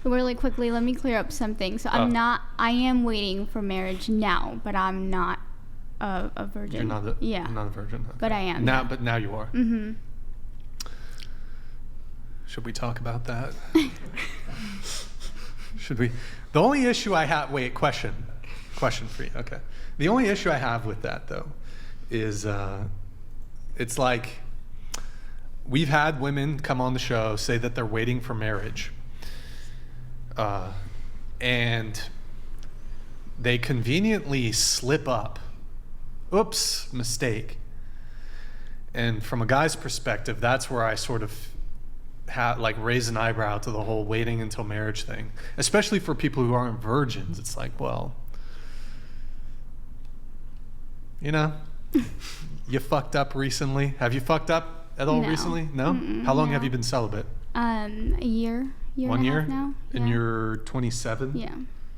Really quickly, let me clear up something. So I am waiting for marriage now, but I'm not a virgin. You're not a virgin. Okay. But I am. Now, but now you are. Mm-hmm. Should we talk about that? Should we? The only issue I have, question for you. Okay. The only issue I have with that though is it's like we've had women come on the show say that they're waiting for marriage. And they conveniently slip up. Oops, mistake. And from a guy's perspective, that's where I sort of raise an eyebrow to the whole waiting until marriage thing. Especially for people who aren't virgins. It's like, well, you fucked up recently. Have you fucked up at all recently? No? How long have you been celibate? A year. 1 year now. And you're 27? Yeah.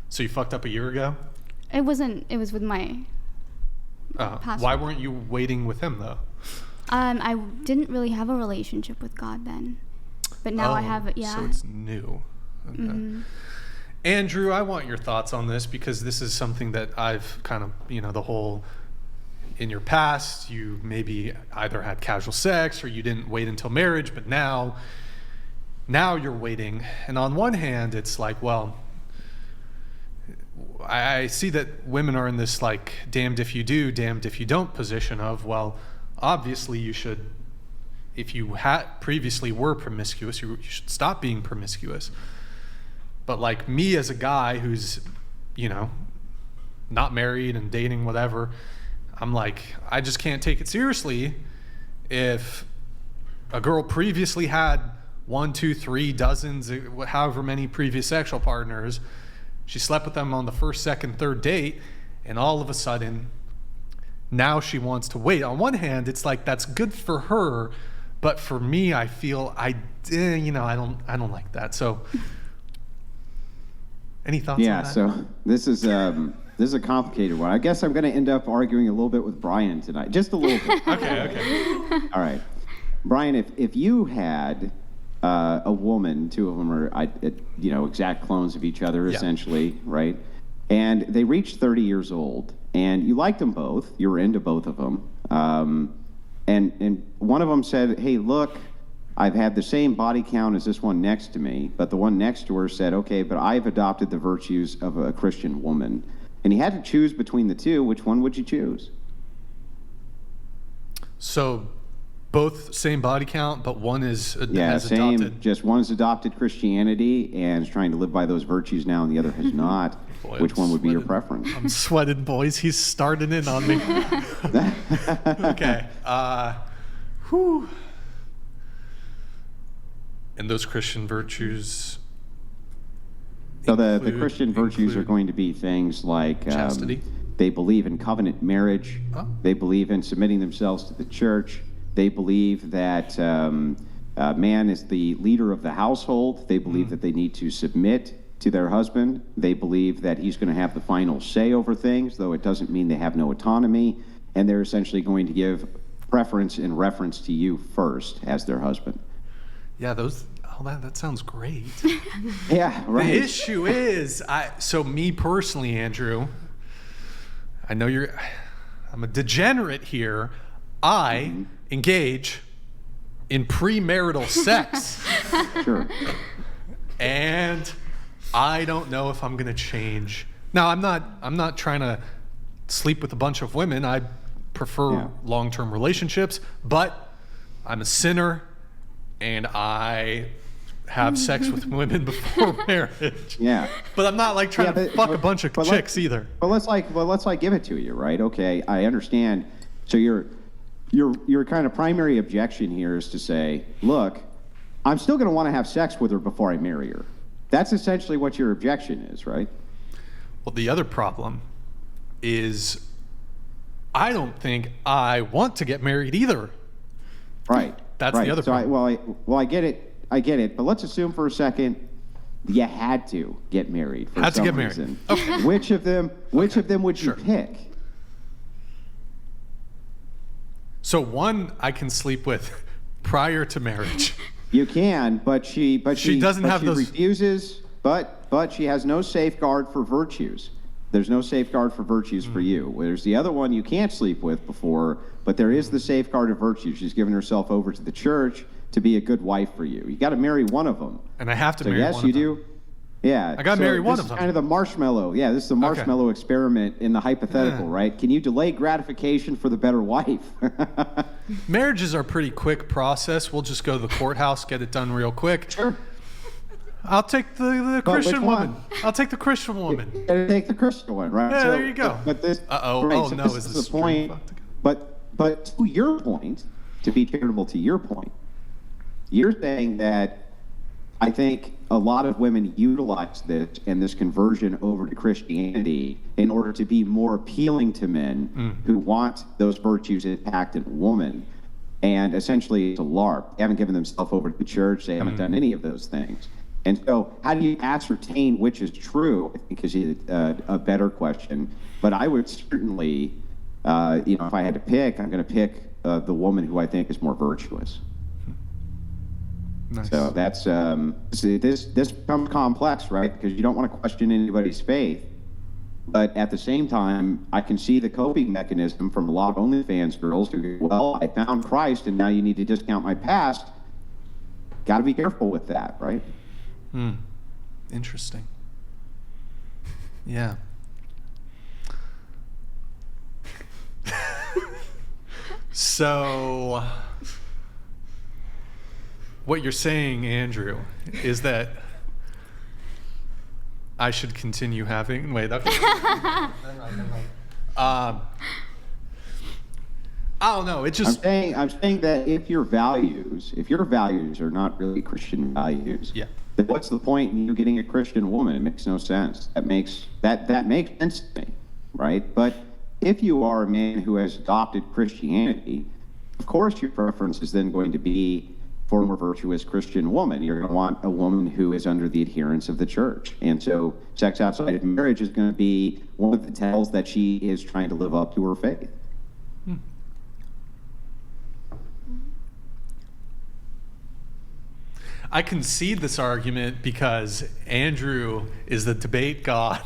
So you fucked up a year ago? It was with my past. Why weren't you waiting with him though? I didn't really have a relationship with God then. But now I have it, yeah. So it's new. Okay. Mm-hmm. Andrew, I want your thoughts on this because this is something that I've kind of, the whole, in your past, you maybe either had casual sex or you didn't wait until marriage, but now you're waiting. And on one hand, it's like, well, I see that women are in this like damned if you do, damned if you don't position of, well, obviously you should, if you previously were promiscuous, you should stop being promiscuous. But like me as a guy who's, not married and dating, whatever, I'm like, I just can't take it seriously if a girl previously had 1, 2, 3 dozens, however many previous sexual partners. She slept with them on the first, second, third date, and all of a sudden, now she wants to wait. On one hand, it's like that's good for her, but for me, I feel I don't like that. So, any thoughts on that? Yeah. So this is a complicated one. I guess I'm going to end up arguing a little bit with Brian tonight, just a little bit. Okay. All right, Brian, if you had a woman, two of them are, exact clones of each other, essentially, right? And they reached 30 years old, and you liked them both. You were into both of them. And one of them said, hey, look, I've had the same body count as this one next to me, but the one next to her said, okay, but I've adopted the virtues of a Christian woman. And he had to choose between the two. Which one would you choose? So both same body count, but one has same. adopted. Just one's adopted Christianity and is trying to live by those virtues now, and the other has not. Boy, which one would be your preference? I'm sweating, boys. He's starting in on me. Okay. Whew. And those Christian virtues. So the Christian virtues are going to be things like chastity. They believe in covenant marriage. Oh. They believe in submitting themselves to the church. They believe that man is the leader of the household. They believe that they need to submit to their husband. They believe that he's going to have the final say over things, though it doesn't mean they have no autonomy. And they're essentially going to give preference in reference to you first as their husband. Yeah, that sounds great. Yeah, right. The issue is, so me personally, Andrew, I know I'm a degenerate here. I engage in premarital sex. Sure. And I don't know if I'm going to change. Now, I'm not trying to sleep with a bunch of women. I prefer long-term relationships, but I'm a sinner and I have sex with women before marriage. Yeah. But I'm not like trying to fuck a bunch of chicks either. But let's give it to you, right? Okay, I understand. So your kind of primary objection here is to say, look, I'm still going to want to have sex with her before I marry her. That's essentially what your objection is, right? Well, the other problem is I don't think I want to get married either. Right. That's the other problem. I get it. But let's assume for a second you had to get married for some reason. Okay. Which of them would you pick? So one I can sleep with prior to marriage. You can, but she refuses. but she has no safeguard for virtues. There's no safeguard for virtues for you. There's the other one you can't sleep with before, but there is the safeguard of virtue. She's given herself over to the church to be a good wife for you. You got to marry one of them. And I have to So marry yes, one you of them. do. Yeah. I gotta marry one this of is them. kind of the marshmallow. Yeah, this is the marshmallow experiment in the hypothetical, Yeah. right? Can you delay gratification for the better wife? Marriages are a pretty quick process. We'll just go to the courthouse, get it done real quick. Sure. I'll take the But Christian which one? woman. I'll take the Christian woman. Gotta take the Christian one, right? Yeah, there you go. But this, Uh-oh. right, Oh, so no, this is is this the point. fucked again? But to your point, to be charitable to your point, you're saying that I think a lot of women utilize this and this conversion over to Christianity in order to be more appealing to men who want those virtues intact in a woman. And essentially, it's a LARP. They haven't given themselves over to the church. They haven't done any of those things. And so, how do you ascertain which is true? I think is a better question. But I would certainly, if I had to pick, I'm going to pick the woman who I think is more virtuous. Nice. So that's this becomes complex, right? Because you don't want to question anybody's faith, but at the same time, I can see the coping mechanism from a lot of OnlyFans girls who go, "Well, I found Christ, and now you need to discount my past." Got to be careful with that, right? Interesting. Yeah. So, what you're saying, Andrew, is that I should continue having. Wait, okay. I don't know. It just. I'm saying that if your values are not really Christian values, Yeah. then what's the point in you getting a Christian woman? It makes no sense. That makes sense to me, right? But if you are a man who has adopted Christianity, of course your preference is then going to be for a more virtuous Christian woman. You're going to want a woman who is under the adherence of the church. And so sex outside of marriage is going to be one of the tells that she is trying to live up to her faith. I concede this argument because Andrew is the debate god.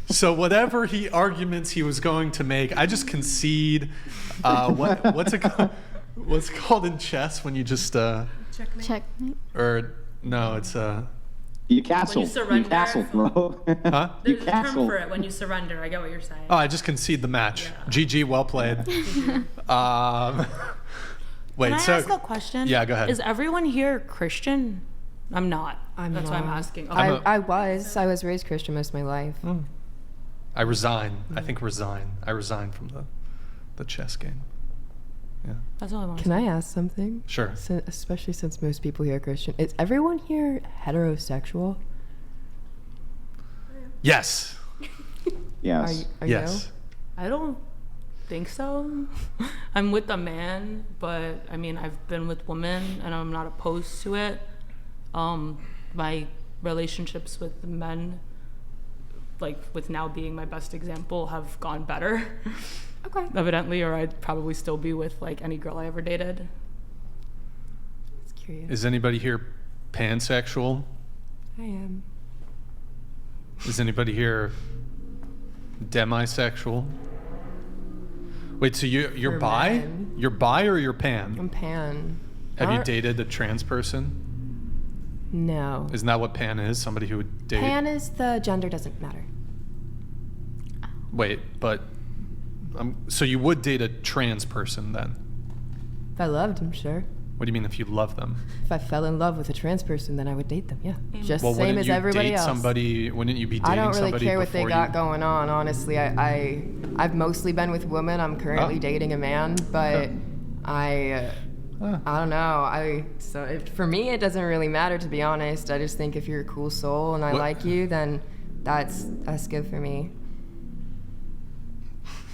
So whatever arguments he was going to make, I just concede. What's it called? What's it called in chess when you just Checkmate. Checkmate. or no, it's You castle. surrender. You castle, bro. huh? You There's a term castle. for it when you surrender. I get what you're saying. Oh, I just concede the match. Yeah. GG, well played. Wait, Can I so ask a question? Yeah, go ahead. Is everyone here Christian? I'm not. I'm That's why I'm not. asking. I'm Okay. a- I was raised Christian most of my life. I resign. I think resign. I resign from the chess game. Yeah. That's all I want to Can say. I ask something? Sure. Especially since most people here are Christian. Is everyone here heterosexual? Yes. Yes. Are Yes. I don't think so. I'm with a man, but I mean, I've been with women and I'm not opposed to it. My relationships with men, like with now being my best example, have gone better. Okay. Evidently, or I'd probably still be with like any girl I ever dated. Just curious. Is anybody here pansexual? I am. Is anybody here demisexual? Wait, so you're For bi? men. You're bi or you're pan? I'm pan. Have you Are- dated a trans person? No. Isn't that what pan is? Somebody who would date. Pan is the gender doesn't matter. Wait, but so you would date a trans person then? If I loved them, sure. What do you mean if you love them? If I fell in love with a trans person, then I would date them. Yeah. Just Well, same wouldn't as you everybody date else. somebody? Wouldn't you be dating I don't really somebody care what they before got you? going on, honestly. I've mostly been with women. I'm currently Oh. dating a man, but Ah. I don't know. For me, it doesn't really matter, to be honest. I just think if you're a cool soul and I What- like you, then that's good for me.